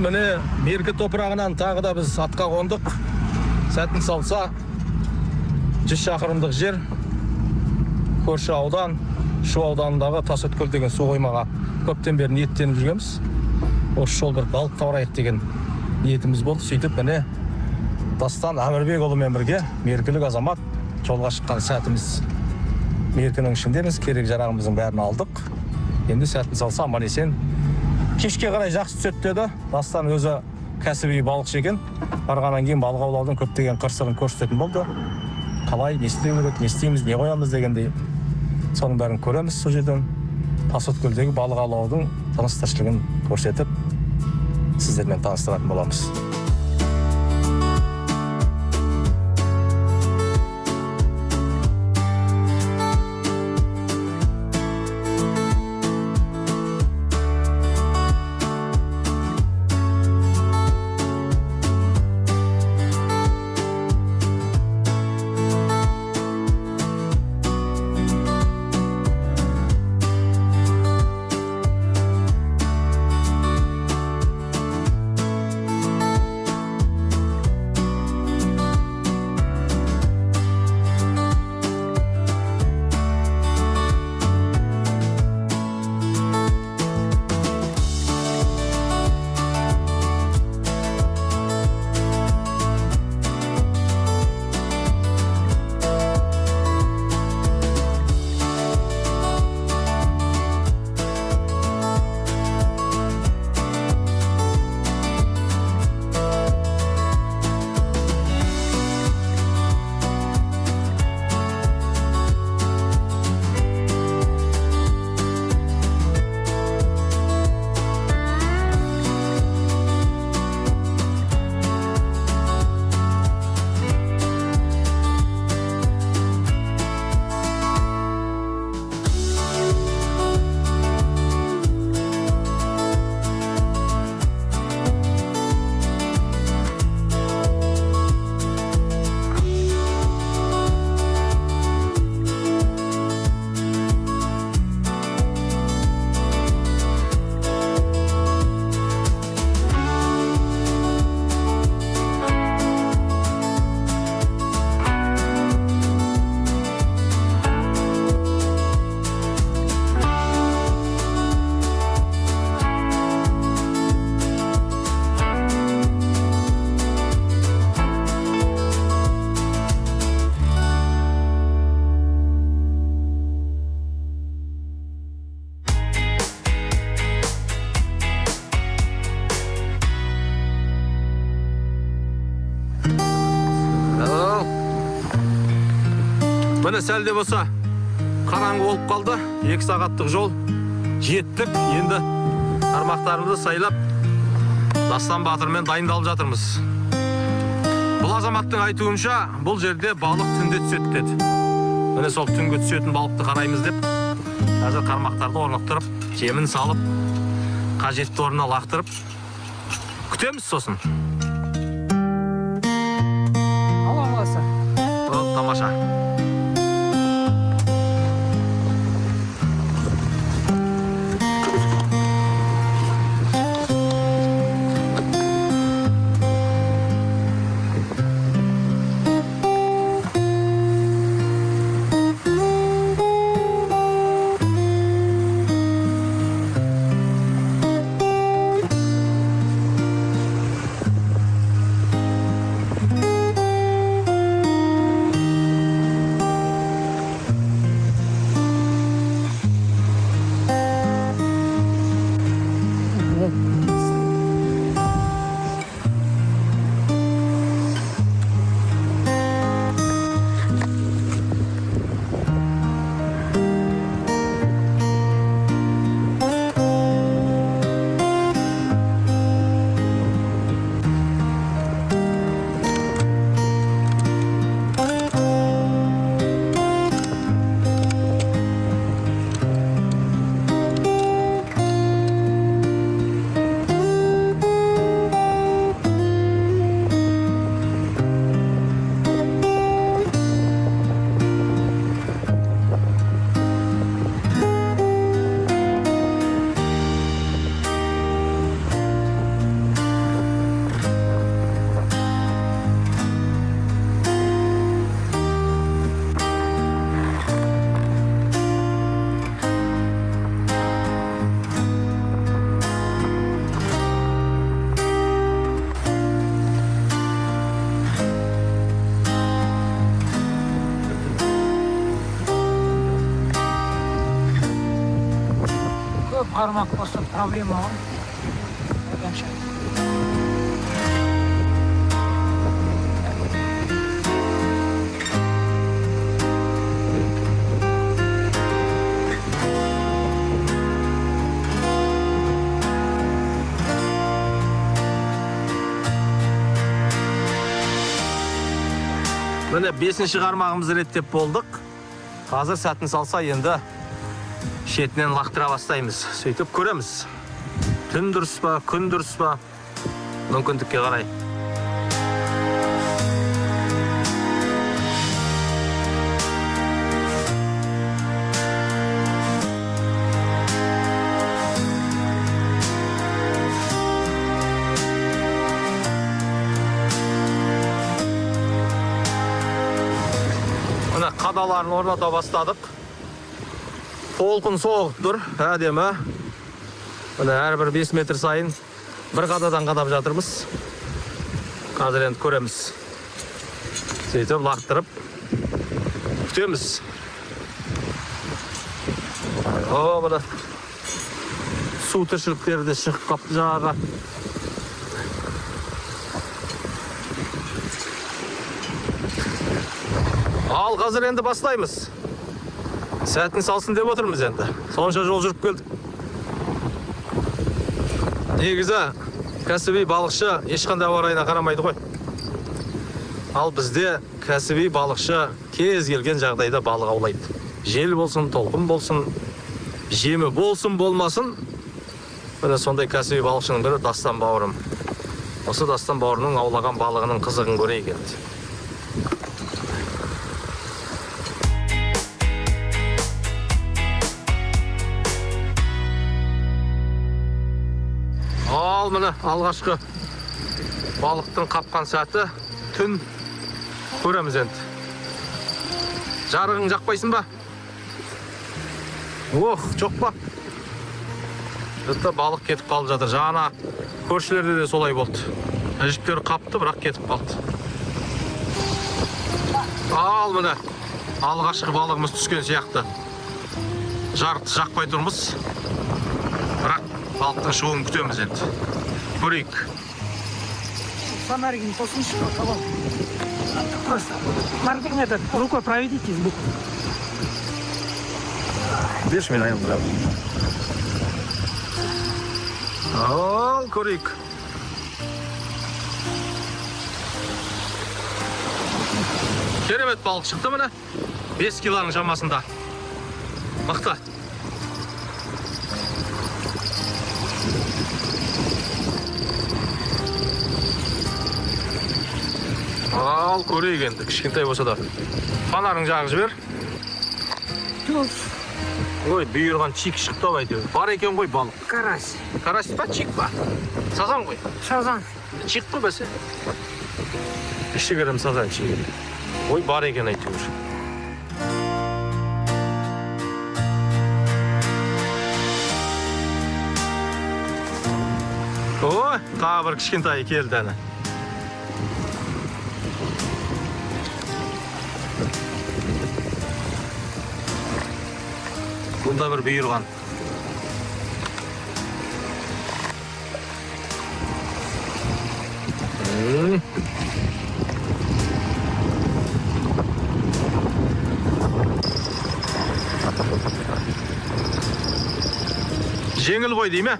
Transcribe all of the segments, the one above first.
міне меркі топырағынан тағы да біз атқа қондық. Сәтін салса 100 шақырымдық жер. Көрші аудан, Шу ауданындағы Тасөткөл деген су қоймаға көптен бері ниеттеніп жүргенбіз. Осы жол бір балық тауырайық деген ниетіміз болды. Сөйтіп міне Дастан Әмірбекұлымен бірге меркілік азамат жолға шыққан сәтіміз. Меркінің ішіндеміз, керек жарағымыздың бәрін алдық. Енді сәтін салса аман есен. Кешке қарай жақсы түседі деді. Дастан өзі кәсіби балықшы екен. Барғаннан кейін балық аулаудың көптеген қыр-сырын көрсететін болды. Қалай, не істеу керек, не істейміз, не қоямыз дегендей. Соның бәрін көреміз сол жерден. Тасөткөлдегі балық аулаудың тыныс-тіршілігін көрсетіп, сіздермен таныстыратын боламыз. Міне сәлде болса қараңғы болып қалды. 2 сағаттық жол жеттік. Енді қармақтарымызды сайлап Дастан Батырмен дайындалып жатырмыз. Бұл азаматтың айтуынша бұл жерде балық түнде түседі деді. Міне сол түнге түсетін балықты қараймыз деп қазір қармақтарды орнықтырып, жемін салып, қажетті орнына лақтырып күтеміз сосын. Алла қаласа. Тамаша. шығармақ болса проблема ғой. Міне 5-ші қармағымызды реттеп болдық. Қазір сәтін салса енді шетінен лақтыра бастаймыз. Сөйтіп көреміз. Түн дұрыс па, күн дұрыс па, мүмкіндікке қарай. Міне қадаларын орната бастадық. Толқын соғып тұр, әдемі. Міне әрбір 5 метр сайын бір қададан қадап жатырмыз. Қазір енді көреміз. Сөйтіп лақтырып күтеміз. Міне су тіршіліктері де шығып қапты жағаға. Ал қазір енді бастаймыз. Сәтін салсын деп отырмыз енді. Сонша жол жүріп келдік. Негізі кәсіби балықшы ешқандай ауа райына қарамайды ғой. Ал бізде кәсіби балықшы кез келген жағдайда балық аулайды. Жел болсын, толқын болсын, жемі болсын, болмасын. Міне сондай кәсіби балықшының бірі Дастан бауырым. Осы Дастан бауырының аулаған балығының қызығын көрейік енді. Ал міне алғашқы балықтың қапқан сәті түн. Көреміз енді. Жарығың жақпайсың ба? Жоқ па? Жұртта балық кетіп қалып жатыр. Жаңа көршілерде де солай болды. Әжіктері қапты, бірақ кетіп қалды. Ал міне алғашқы балығымыз түскен сияқты. Жарықты жақпай тұрмыз. Бірақ балықтың шығуын күтеміз енді. Көрейік. Фонарик не послушай, просто маркером этот рукой проведите из буквы. Берші мен айналдырам. Ал, көрейік. Керемет балық шықты міне. 5 килоның шамасында. Мықты. Ал, көрейік енді, кішкентай болса да. Фонарың жағып жібер. Ой, бұйырған чик шықты бәйтеу. Бар екен ғой балық. Карась. Карась па, чик па? Сазан ғой. Сазан. Чик па бәсе? Кішігірім сазан чик. Ой, бар екен әйтеуір. Ой, тағы бір кішкентай келді әні. Бұнда бір бұйырған. Жеңіл ғой дей ме?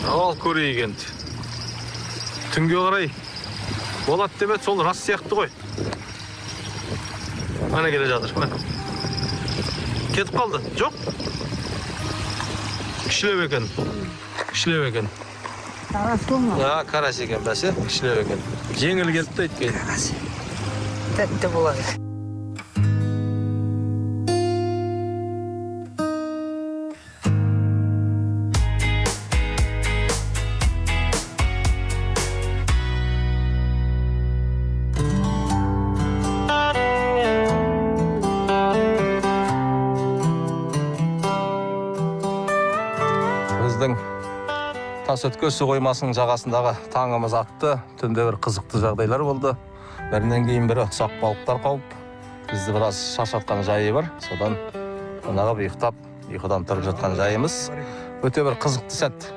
Ал көрейік енді. Түнге қарай болады деп еді, сол рас сияқты ғой. Міне келе жатыр. Кетіп қалды. Жоқ. Кішілеу екен. Кішілеу екен. Карась тұлма? Карась екен бәсе. Кішілеу екен. Жеңіл келіп те еткен. Карась. Тәтті болады. Біздің Тасөткөл су қоймасының жағасындағы таңымыз атты. Түнде бір қызықты жағдайлар болды. Бірінен кейін бірі ұсақ балықтар қауып. Бізді біраз шаршатқан жайы бар. Содан Анаға ұйықтап, ұйқыдан тұрып жатқан жайымыз. Өте бір қызықты сәт.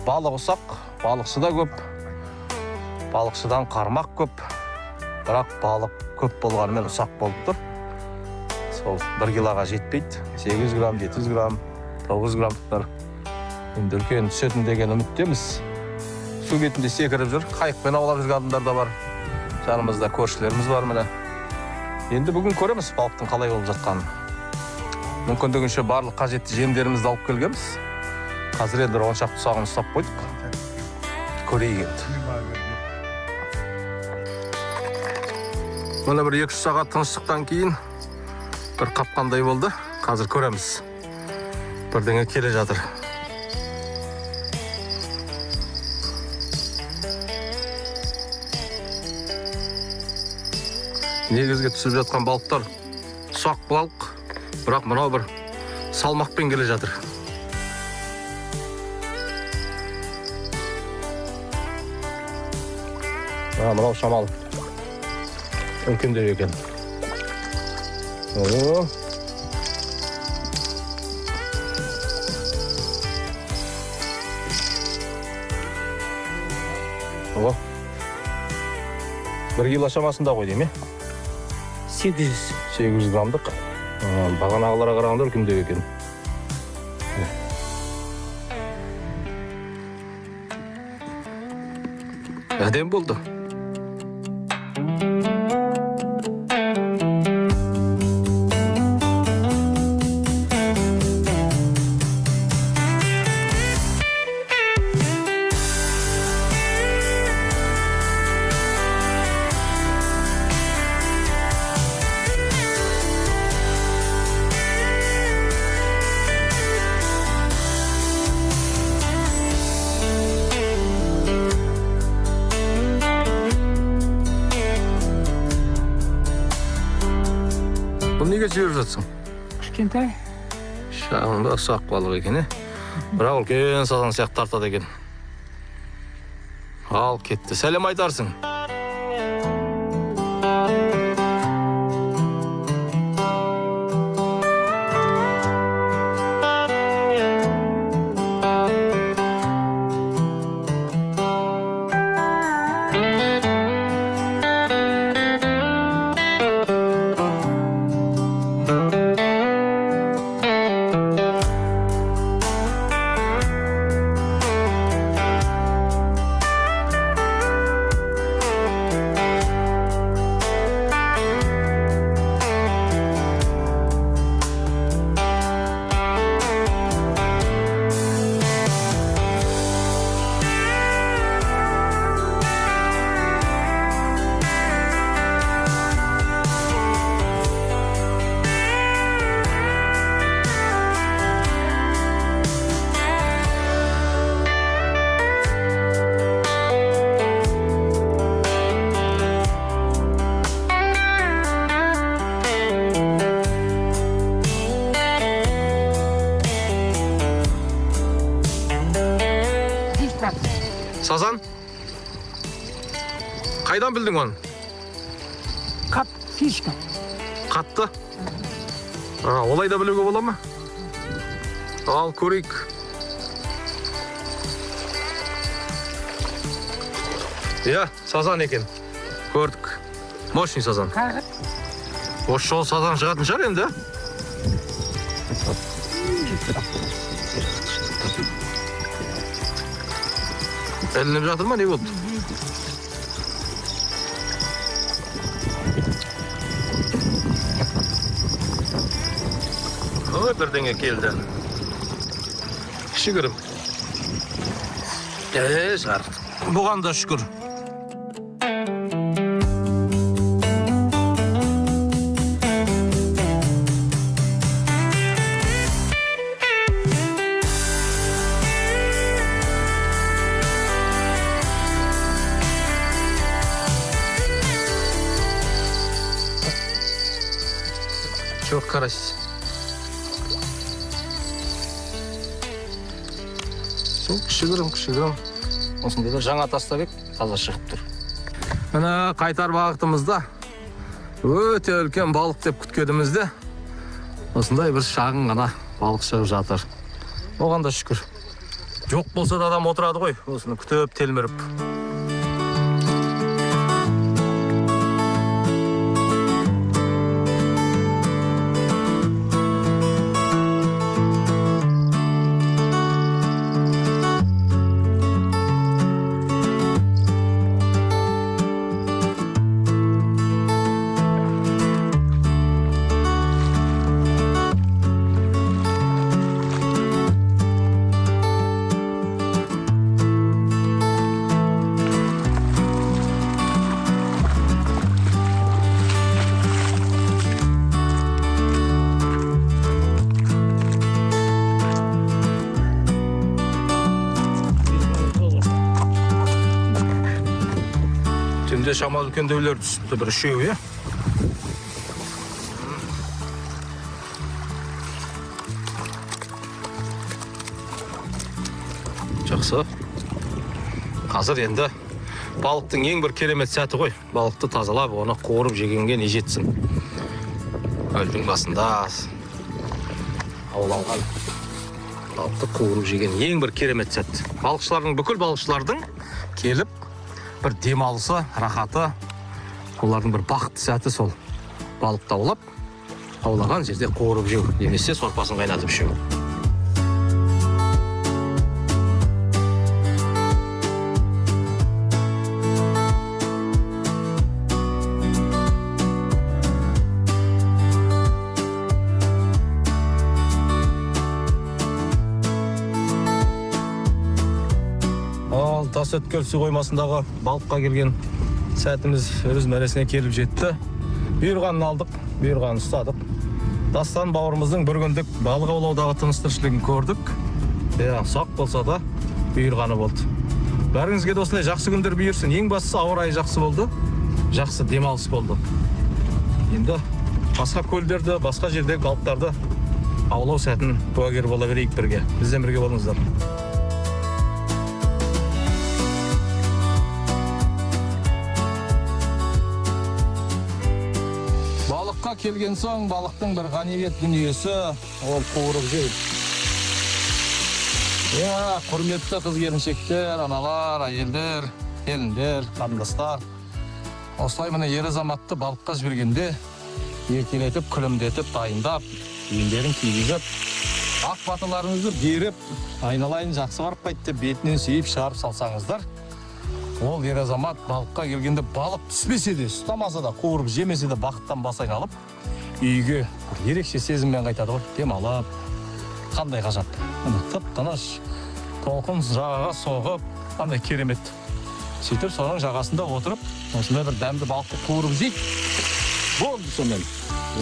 Балық ұсақ, балықшы да көп. Балықшыдан қармақ көп. Бірақ балық көп болғанымен ұсақ болып тұр. Сол 1 килоға жетпейді. 800 грамм, 700 грамм, 900 граммдықтар. Енді үлкен түсетін деген үміттеміз. Су бетінде секіріп жүр. Қайықпен аулап жүрген адамдар да бар. Жанымызда көршілеріміз бар міне. Енді бүгін көреміз балықтың қалай болып жатқанын. Мүмкіндігінше барлық қажетті жемдерімізді алып келгенбіз. Қазір енді 10 шақты ұсағын ұстап қойдық. Көрейік енді. Мына бір 2-3 сағат тыныштықтан кейін бір қапқандай болды. Қазір көреміз. Бірдеңе келе жатыр. Негізге түсіп жатқан балықтар ұсақ балық, бірақ мынау бір салмақпен келе жатыр. Мынау шамалы. Үлкендеу екен. О. 1 кило шамасында ғой дейме? 800 грамдық. Бағанағыларға қарағанда үлкендеу екен. Әдем болды. Бұл неге жіберіп жатсың? Кішкентай. Шағында ұсақ балық екен, бірақ үлкен сазан сияқты тартады екен. Ал кетті. Сәлем айтарсың. Сазан? Қайдан білдің оны? Қат, фишка. Қатты? Олай да білуге бола ма? Ал, көрейік. Иә, сазан екен. Көрдік. Мощный сазан. Осы жол сазан шығатын шығар енді? Әлініп жатыр ма, не болды? Ой, бірдеңе келді. Шүкірім. Шығар. Бұған да шүкір. Çok karasız. Кішігірім. Осында да жаңа тастабек таза шығып тұр. Мына қайтар бағытымызда өте үлкен балық деп күткенімізді Осындай бір шағын ғана балық шығып жатыр. Оған да шүкір. Жоқ болса да адам отырады ғой, осыны күтіп телміріп. Түнде шамалы үлкендеулер түсіпті, бір үшеу, е? Жақсы. Қазір енді балықтың ең бір керемет сәті ғой. Балықты тазалап, оны қуырып жегенге не жетсін. Өлдің басында ауланған балықты қуырып жеген ең бір керемет сәт. Бүкіл балықшылардың келіп бір демалысы, рахаты, олардың бір бақытты сәті сол. Балықты аулап, аулаған жерде қуырып жеу, немесе сорпасын қайнатып ішу. Тасөткел су қоймасындағы балыққа келген сәтіміз өз мәресіне келіп жетті. Бұйырғанын алдық, бұйырғанын ұстадық. Дастан бауырымыздың бір күндік балық аулаудағы тыныс-тіршілігін көрдік. Ұсақ болса да бұйырғаны болды. Бәріңізге де осындай жақсы күндер бұйырсын. Ең бастысы ауа райы жақсы болды, жақсы демалыс болды. Енді басқа көлдерді, басқа жердегі балықтарды аулау сәтін куәгер бола берейік бірге. Бізден бірге болыңыздар. Балыққа келген соң, балықтың бір ғанибет дүниесі, ол қуырып жеу. Құрметті қыз-келіншектер, аналар, әйелдер, келіндер, қарындастар. Осылай міне ер азаматты балыққа жібергенде еркелетіп, күлімдетіп, дайындап, киімдерін кигізіп, ақ батыларыңызды беріп, айналайын жақсы барып қайтты, бетінен сүйіп шығарып салсаңыздар, ол ер азамат балыққа келгенде балық түспесе де, ұстамаса да, қуырып жемесе де бақыттан бас айналып, үйге ерекше сезіммен қайтады ғой, демалып, қандай ғажап. Тып-тыныш, толқын жағаға соғып, қандай керемет. Сөйтіп, соның жағасында отырып, осындай бір дәмді балықты қуырып жейді. Болды сонымен.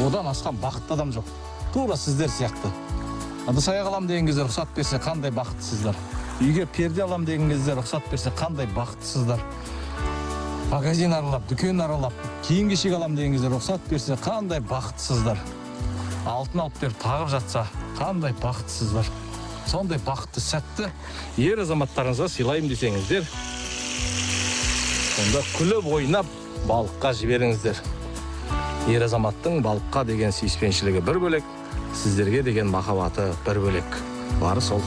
Одан асқан бақытты адам жоқ. Тура сіздер сияқты. Ыдыс-аяқ алам деген кезде рұқсат берсе, қандай бақыттысыздар. Үйге перде алам деген кезде рұқсат берсе, қандай бақыттысыздар. Магазин аралап, дүкен аралап, киім-кешек алам деген кезде рұқсат берсе, қандай бақыттысыздар. Алтын алып беріп тағып жатса, қандай бақыттысыздар. Сондай бақытты сәтті ер азаматтарыңызға сыйлайым десеңіздер, сонда күліп ойнап балыққа жіберіңіздер. Ер азаматтың балыққа деген сүйіспеншілігі бір бөлек, сіздерге деген махаббаты бір бөлек. Бары сол.